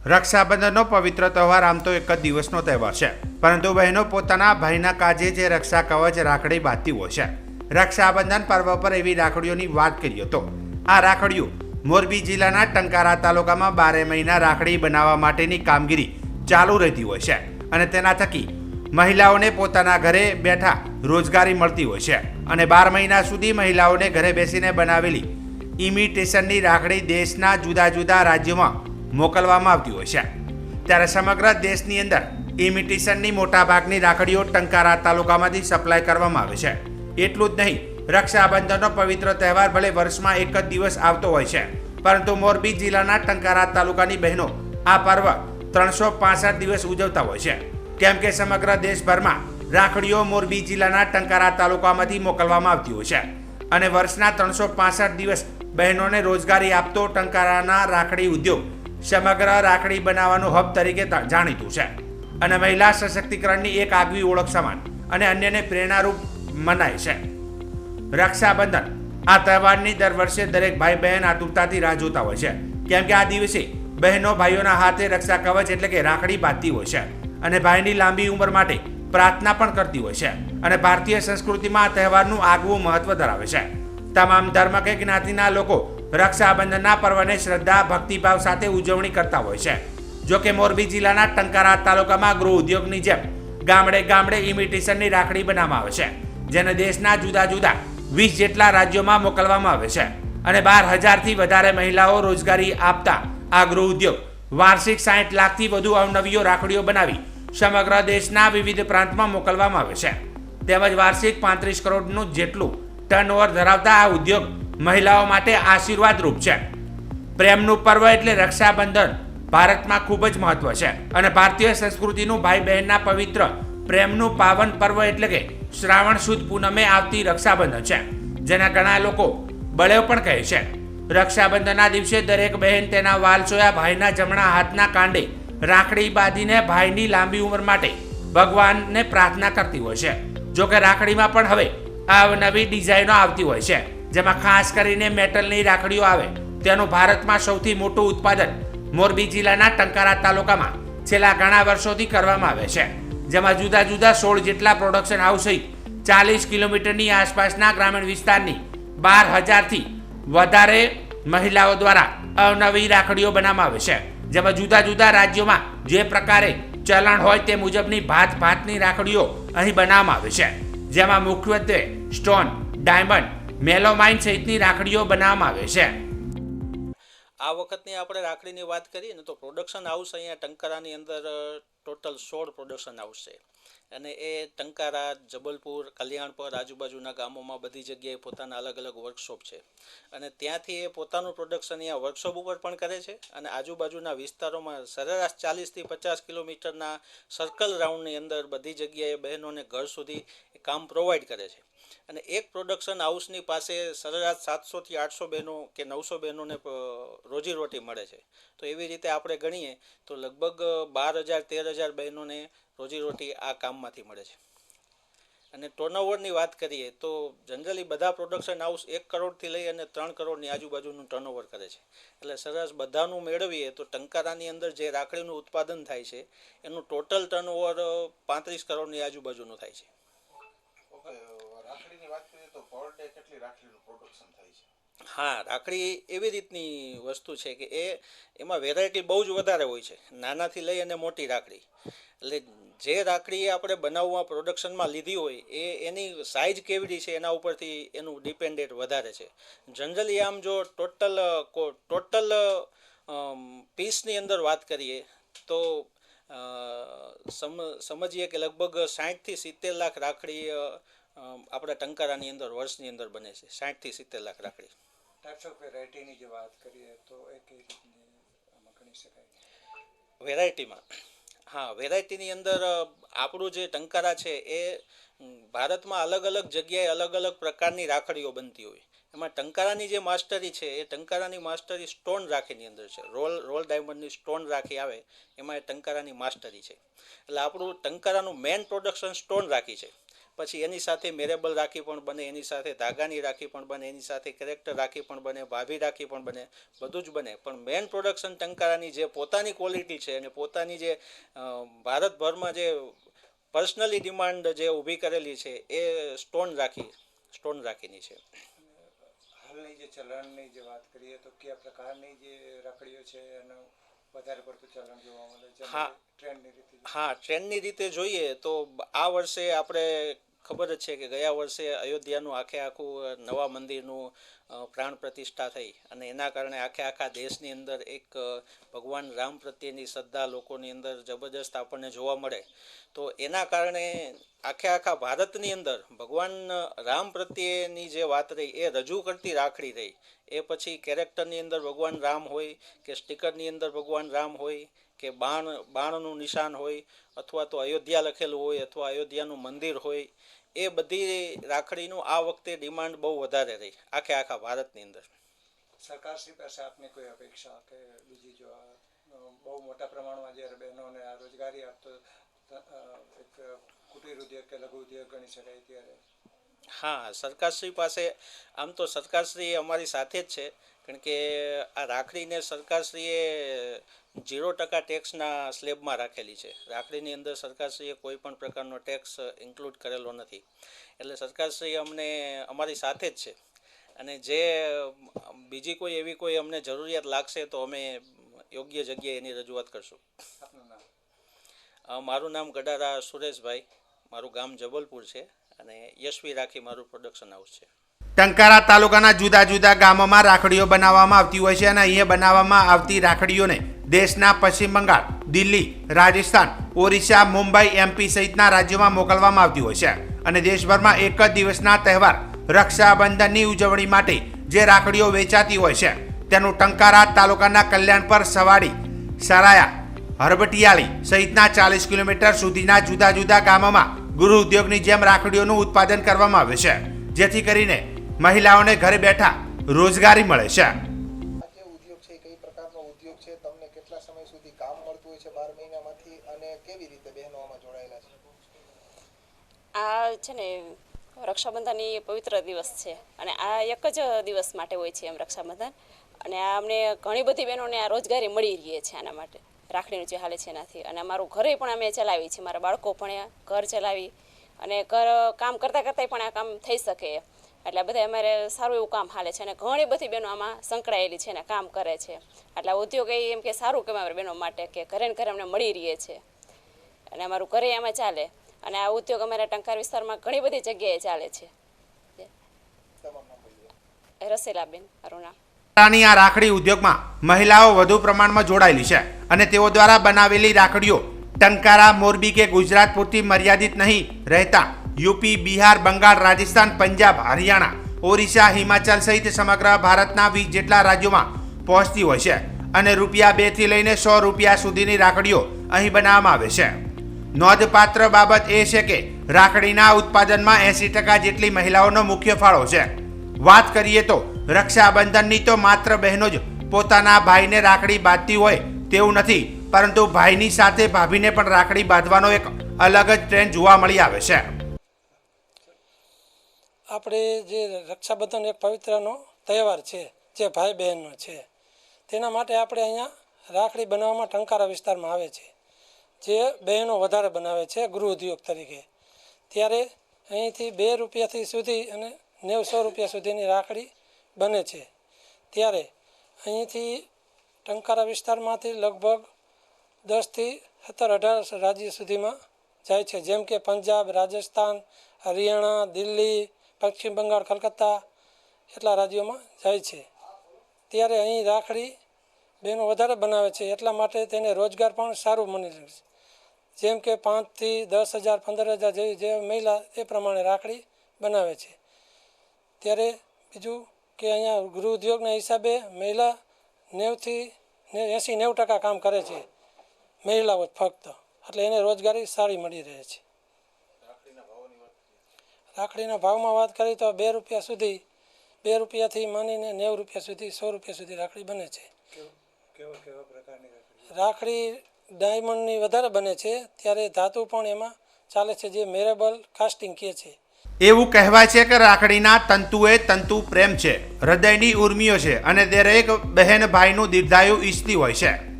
રક્ષાબંધનનો પવિત્ર તહેવાર આમ તો એક જ દિવસનો તહેવાર છે, પરંતુ બહેનો પોતાના ભાઈના કાજે જે રક્ષા કવચ રાખડી બાંધતી હોય છે. રક્ષાબંધન પર્વ પર એવી રાખડીઓની વાત કરીએ તો આ રાખડીઓ મોરબી જિલ્લાના ટંકારા તાલુકામાં 12 મહિના રાખડી બનાવવા માટેની કામગીરી ચાલુ રહેતી હોય છે અને તેના થકી મહિલાઓને પોતાના ઘરે બેઠા રોજગારી મળતી હોય છે અને 12 મહિના સુધી મહિલાઓને ઘરે બેસીને બનાવેલી ઇમિટેશનની રાખડી દેશના જુદા જુદા રાજ્યોમાં મોકલવામાં આવતી હોય છે. ત્યારે સમગ્ર દેશની અંદર ઇમિટેશનની મોટાભાગની રાખડીઓ ટંકારા તાલુકામાંથી સપ્લાય કરવામાં આવે છે. એટલું જ નહીં, રક્ષાબંધનનો પવિત્ર તહેવાર ભલે વર્ષમાં એક જ દિવસ આવતો હોય છે, પરંતુ મોરબી જિલ્લાના ટંકારા તાલુકાની બહેનો આ પર્વ 365 દિવસ ઉજવતા હોય છે, કેમ કે સમગ્ર દેશભરમાં રાખડીઓ મોરબી જિલ્લાના ટંકારા તાલુકામાંથી મોકલવામાં આવતી હોય છે અને વર્ષના 365 દિવસ બહેનોને રોજગારી આપતો ટંકારાના રાખડી ઉદ્યોગ સમગ્ર રાખડી બનાવવાનું હબ તરીકે જાણીતું છે અને મહિલા સશક્તિકરણની એક આગવી ઓળખ સમાન અને અન્યને પ્રેરણારૂપ મનાય છે. રક્ષાબંધન આ તહેવારની દર વર્ષે દરેક ભાઈ બહેન આતુરતાથી રાહ જોતા હોય છે, કેમ કે આ દિવસે બહેનો ભાઈઓના હાથે રક્ષા કવચ એટલે કે રાખડી બાંધતી હોય છે અને ભાઈની લાંબી ઉંમર માટે પ્રાર્થના પણ કરતી હોય છે અને ભારતીય સંસ્કૃતિમાં આ તહેવારનું આગવું મહત્વ ધરાવે છે. તમામ ધર્મ કે જ્ઞાતિના લોકો રક્ષાબંધનના પર્વને શ્રદ્ધા ભક્તિભાવ સાથે ઉજવણી કરતા હોય છે. જો કે મોરબી જિલ્લાના ટંકારા તાલુકામાં ગૃહ ઉદ્યોગની જેમ ગામડે ગામડે ઇમિટેશનની રાખડી બનાવવામાં આવે છે, જેને દેશના જુદા જુદા 20 જેટલા રાજ્યોમાં મોકલવામાં આવે છે અને 12,000થી વધારે મહિલાઓ રોજગારી આપતા આ ગૃહ ઉદ્યોગ વાર્ષિક 60 લાખથી વધુ અવનવીઓ રાખડીઓ બનાવી સમગ્ર દેશના વિવિધ પ્રાંતમાં મોકલવામાં આવે છે. તેમજ વાર્ષિક 35 કરોડનું જેટલું ટર્નઓવર ધરાવતા આ ઉદ્યોગ મહિલાઓ માટે આશીર્વાદરૂપ છે. પ્રેમનું પર્વ એટલે રક્ષાબંધન ભારતમાં ખૂબ જ મહત્વ છે અને ભારતીય સંસ્કૃતિનું ભાઈ બહેનના પવિત્ર પ્રેમનું પાવન પર્વ એટલે કે શ્રાવણ સુદ પૂનમે આવતી રક્ષાબંધન છે, જેના ઘણા લોકો બળેવ પણ કહે છે. રક્ષાબંધનના દિવસે દરેક બહેન તેના વાલસોયા ભાઈના જમણા હાથના કાંડે રાખડી બાંધીને ભાઈની લાંબી ઉંમર માટે ભગવાનને પ્રાર્થના કરતી હોય છે. જો કે રાખડીમાં પણ હવે આ નવી ડિઝાઇનો આવતી હોય છે, જેમાં ખાસ કરીને મેટલની રાખડીઓ આવે. તેનું ભારતમાં સૌથી મોટું ઉત્પાદન મોરબી જિલ્લાના ટંકારા તાલુકામાં છેલ્લા ઘણા વર્ષોથી કરવામાં આવે છે, જેમાં જુદા જુદા 16 જેટલા પ્રોડક્શન હાઉસ સહિત 40 કિલોમીટરની આસપાસના ગ્રામીણ વિસ્તારની 12,000થી વધારે મહિલાઓ દ્વારા અવનવી રાખડીઓ બનાવવામાં આવે છે, જેમાં જુદા જુદા રાજ્યોમાં જે પ્રકારે ચલણ હોય તે મુજબની ભાત ભાતની રાખડીઓ અહીં બનાવવામાં આવે છે, જેમાં મુખ્યત્વે સ્ટોન, ડાયમંડ, મેલોમાઇન સહિતની રાખડીઓ બનાવવામાં આવે છે. આ વખતની આપણે રાખડીની વાત કરીએ ને તો પ્રોડક્શન હાઉસ અહીંયા ટંકારાની અંદર ટોટલ 16 પ્રોડક્શન હાઉસ છે અને એ ટંકારા, જબલપુર, કલ્યાણપુર, આજુબાજુના ગામોમાં બધી જગ્યાએ પોતાના અલગ અલગ વર્કશોપ છે અને ત્યાંથી એ પોતાનું પ્રોડક્શન અહીંયા વર્કશોપ ઉપર પણ કરે છે અને આજુબાજુના વિસ્તારોમાં સરેરાશ 40થી 50 કિલોમીટરના સર્કલ રાઉન્ડની અંદર બધી જગ્યાએ બહેનોને ઘર સુધી કામ પ્રોવાઈડ કરે છે અને એક પ્રોડક્શન હાઉસની પાસે સરેરાશ 700થી 800 બહેનો કે 900 બહેનોને રોજીરોટી મળે છે. તો એવી રીતે આપણે ગણીએ તો લગભગ 12,000-13,000 બહેનોને રોજીરોટી આ કામમાંથી મળે છે. અને ટર્નઓવરની વાત કરીએ તો જનરલી બધા પ્રોડક્શન હાઉસ 1 કરોડથી લઈ અને 3 કરોડની આજુબાજુનું ટર્નઓવર કરે છે. એટલે સરસ બધાનું મેળવીએ તો ટંકારાની અંદર જે રાખડીનું ઉત્પાદન થાય છે એનું ટોટલ ટર્નઓવર 35 કરોડની આજુબાજુનું થાય છે. હા, રાખડી એવી રીતની વસ્તુ છે કે એમાં વેરાયટી બહુ જ વધારે હોય છે, નાનાથી લઈ અને મોટી રાખડી. એટલે જે રાખડી આપણે બનાવવા પ્રોડક્શનમાં લીધી હોય એની સાઇઝ કેવડી છે એના ઉપરથી એનું ડિપેન્ડેન્ટ વધારે છે. જનરલી આમ જો ટોટલ પીસની અંદર વાત કરીએ તો સમજીએ કે લગભગ 60થી 70 લાખ રાખડી આપણા ટંકારાની અંદર વર્ષની અંદર બને છે. 60થી 70 લાખ રાખડી. વેરાયટીની જે વાત કરીએ તો એ કઈ રીતની આમાં ગણી શકાય? વેરાયટીમાં હા, વેરાયટીની અંદર આપણું જે ટંકારા છે એ ભારતમાં અલગ અલગ જગ્યાએ અલગ અલગ પ્રકારની રાખડીઓ બનતી હોય. એમાં ટંકારાની જે માસ્ટરી છે એ ટંકારાની માસ્ટરી સ્ટોન રાખીની અંદર છે. રોલ ડાયમંડની સ્ટોન રાખી આવે એમાં એ ટંકારાની માસ્ટરી છે. એટલે આપણું ટંકારાનું મેઇન પ્રોડક્શન સ્ટોન રાખી છે. પછી એની સાથે મેરેબલ રાખી પણ બને, એની સાથે ધાગાની રાખી પણ બને, એની સાથે કેરેક્ટર રાખી પણ બને, ભાભી રાખી પણ બને, બધું જ બને. પણ મેન પ્રોડક્શન ટંકારાની જે પોતાની ક્વોલિટી છે અને પોતાની જે ભારતભરમાં જે પર્સનલી ડિમાન્ડ જે ઊભી કરેલી છે એ સ્ટોન રાખીની છે. હાલની જે ચલણની જે વાત કરીએ તો કયા પ્રકારની જે રાખડીઓ છે એનું વધારે પડતું ચલણ જોવા મળે છે? હા. ટ્રેન્ડની રીતે હા, ટ્રેન્ડની રીતે જોઈએ તો આ વર્ષે આપણે ખબર જ છે કે ગયા વર્ષે અયોધ્યાનું આખું નવા મંદિરનું પ્રાણ પ્રતિષ્ઠા થઈ અને એના કારણે આખા દેશની અંદર એક ભગવાન રામ પ્રત્યેની શ્રદ્ધા લોકોની અંદર જબરજસ્ત આપણને જોવા મળે. તો એના કારણે આખા ભારતની અંદર ભગવાન રામ પ્રત્યેની જે વાત રહી એ રજૂ કરતી રાખડી રહી. એ પછી કેરેક્ટરની અંદર ભગવાન રામ હોય કે સ્ટીકરની અંદર ભગવાન રામ હોય કે બાણનું નિશાન હોય અથવા તો અયોધ્યા લખેલું હોય અથવા અયોધ્યાનું મંદિર હોય, એ બધી રાખડીનું આ વખતે ડિમાન્ડ બહુ વધારે રહી આખા ભારતની અંદર. સરકારશ્રી પાસે આપની કોઈ અપેક્ષા કે બીજી જો બહુ મોટા પ્રમાણમાં જ્યારે બહેનોને આ રોજગારી આપતો એક કુટીર ઉદ્યોગ કે લઘુ ઉદ્યોગ ગણી શકાય ત્યારે? હા, સરકારશ્રી પાસે આમ તો સરકારશ્રી અમારી સાથે જ છે, કારણ કે આ રાખડીને સરકારશ્રીએ 0% ટેક્સના સ્લેબમાં રાખેલી છે. રાખડીની અંદર સરકારશ્રીએ કોઈ પણ પ્રકારનો ટેક્સ ઇન્ક્લુડ કરેલો નથી. એટલે સરકારશ્રી અમને અમારી સાથે જ છે અને જે બીજી કોઈ એવી કોઈ અમને જરૂરિયાત લાગશે તો અમે યોગ્ય જગ્યાએ એની રજૂઆત કરશું. આપનું નામ? મારું નામ ગડારા સુરેશભાઈ, મારું ગામ જબલપુર છે અને યશવી રાખી મારું પ્રોડક્શન હાઉસ છે. ટંકારા તાલુકાના જુદા જુદા ગામોમાં રાખડીઓ બનાવવામાં આવતી હોય છે અને અહીંયા બનાવવામાં આવતી રાખડીઓને દેશના પશ્ચિમ બંગાળ, દિલ્હી, રાજસ્થાન, ઓરિસ્સા, મુંબઈ, MP સહિતના રાજ્યોમાં મોકલવામાં આવતી હોય છે અને દેશભરમાં એક જ દિવસના તહેવાર રક્ષાબંધનની ઉજવણી માટે જે રાખડીઓ વેચાતી હોય છે તેનું ટંકારા તાલુકાના કલ્યાણપર, સવાડી, સરાયા, હરબટિયાળી સહિતના 40 કિલોમીટર સુધીના જુદા જુદા ગામોમાં ગૃહ ઉદ્યોગની જેમ રાખડીઓનું ઉત્પાદન કરવામાં આવે છે, જેથી કરીને મહિલાઓને ઘરે બેઠા રોજગારી મળે છે. આ જે ઉદ્યોગ છે કઈ પ્રકારનો ઉદ્યોગ છે, તમને કેટલા સમય સુધી કામ મળતું હોય છે 12 મહિનામાંથી, અને કેવી રીતે બહેનો આમાં જોડાયેલા છે? આ છે ને રક્ષાબંધનની પવિત્ર દિવસ છે અને આ એક જ દિવસ માટે હોય છે એમ રક્ષાબંધન, અને આ અમને ઘણી બધી બહેનોને આ રોજગારી મળી રહી છે આના માટે, રાખડીનું જે હાલે છે એનાથી. અને અમારું ઘરે પણ અમે ચલાવી છે, મારા બાળકો ભણ્યા, ઘર ચલાવી અને ઘર કામ કરતાં કરતાં પણ આ કામ થઈ શકે, એટલે બધા અમારે સારું એવું કામ હાલે છે અને ઘણી બધી બહેનો આમાં સંકળાયેલી છે ને કામ કરે છે. એટલે ઉદ્યોગ એમ કે સારું કહેવાય બહેનો માટે કે ઘરે ને ઘરે અમને મળી રહે છે અને અમારું ઘરે આમાં ચાલે. અને આ ઉદ્યોગ અમારા ટંકાર વિસ્તારમાં ઘણી બધી જગ્યાએ ચાલે છે. રસીલાબેન મારું નામ. આ રાખડી ઉદ્યોગમાં મહિલાઓ વધુ પ્રમાણમાં જોડાયેલી છે અને તેઓ દ્વારા બનાવેલી રાખડીઓ ટંકારા, મોરબી કે ગુજરાત પૂરતી મર્યાદિત નહીં રહેતા યુપી, બિહાર, બંગાળ, રાજસ્થાન, પંજાબ, હરિયાણા, ઓરિસ્સા, હિમાચલ સહિત સમગ્ર ભારતના 20 જેટલા રાજ્યોમાં પહોંચતી હોય છે અને ₹2 થી લઈને ₹100 સુધીની રાખડીઓ અહીં બનાવવામાં આવે છે. નોંધપાત્ર બાબત એ છે કે રાખડીના ઉત્પાદનમાં 80% જેટલી મહિલાઓનો મુખ્ય ફાળો છે. વાત કરીએ તો રક્ષાબંધનની તો માત્ર બહેનો જ પોતાના ભાઈને રાખડી બાંધતી હોય તેવું નથી, પરંતુ ભાઈની સાથે ભાભીને પણ રાખડી બાંધવાનો એક અલગ જ ટ્રેન્ડ જોવા મળી આવે છે. આપણે જે રક્ષાબંધન એક પવિત્રનો તહેવાર છે જે ભાઈ બહેનનો છે, તેના માટે આપણે અહીંયા રાખડી બનાવવામાં ટંકારા વિસ્તારમાં આવે છે, જે બહેનો વધારે બનાવે છે ગૃહ ઉદ્યોગ તરીકે. ત્યારે અહીંથી ₹2 સુધી અને ₹90-100 સુધીની રાખડી બને છે. ત્યારે અહીંથી ટંકારા વિસ્તારમાંથી લગભગ 10 થી 17-18 રાજ્ય સુધીમાં જાય છે, જેમ કે પંજાબ, રાજસ્થાન, હરિયાણા, દિલ્હી, પશ્ચિમ બંગાળ, કલકત્તા એટલા રાજ્યોમાં જાય છે. ત્યારે અહીં રાખડી બહેનો વધારે બનાવે છે, એટલા માટે તેને રોજગાર પણ સારું મળી રહે છે. જેમ કે 5 થી 10,000, 15,000 જેવી જે મહિલા એ પ્રમાણે રાખડી બનાવે છે. ત્યારે બીજું કે અહીંયા ગૃહ ઉદ્યોગના હિસાબે મહિલા 90 થી 80-90% કામ કરે છે મહિલાઓ ફક્ત, એટલે એને રોજગારી સારી મળી રહે છે. રાખડીના ભાવમાં વાત કરીએ તો ₹2 સુધી, ₹2થી માંડીને ₹90 સુધી, ₹100 સુધી રાખડી બને છે. કેવા પ્રકારની રાખડી? રાખડી ડાયમંડની વધારે બને છે, ત્યારે ધાતુ પણ એમાં ચાલે છે, જે મેરેબલ કાસ્ટિંગ કહે છે. એવું કહેવાય છે કે રાખડીના તંતુએ તંતુ પ્રેમ છે, હૃદયની ઉર્મિઓ છે અને દરેક બહેન ભાઈનું દીર્ઘાયુ ઈચ્છતી હોય છે.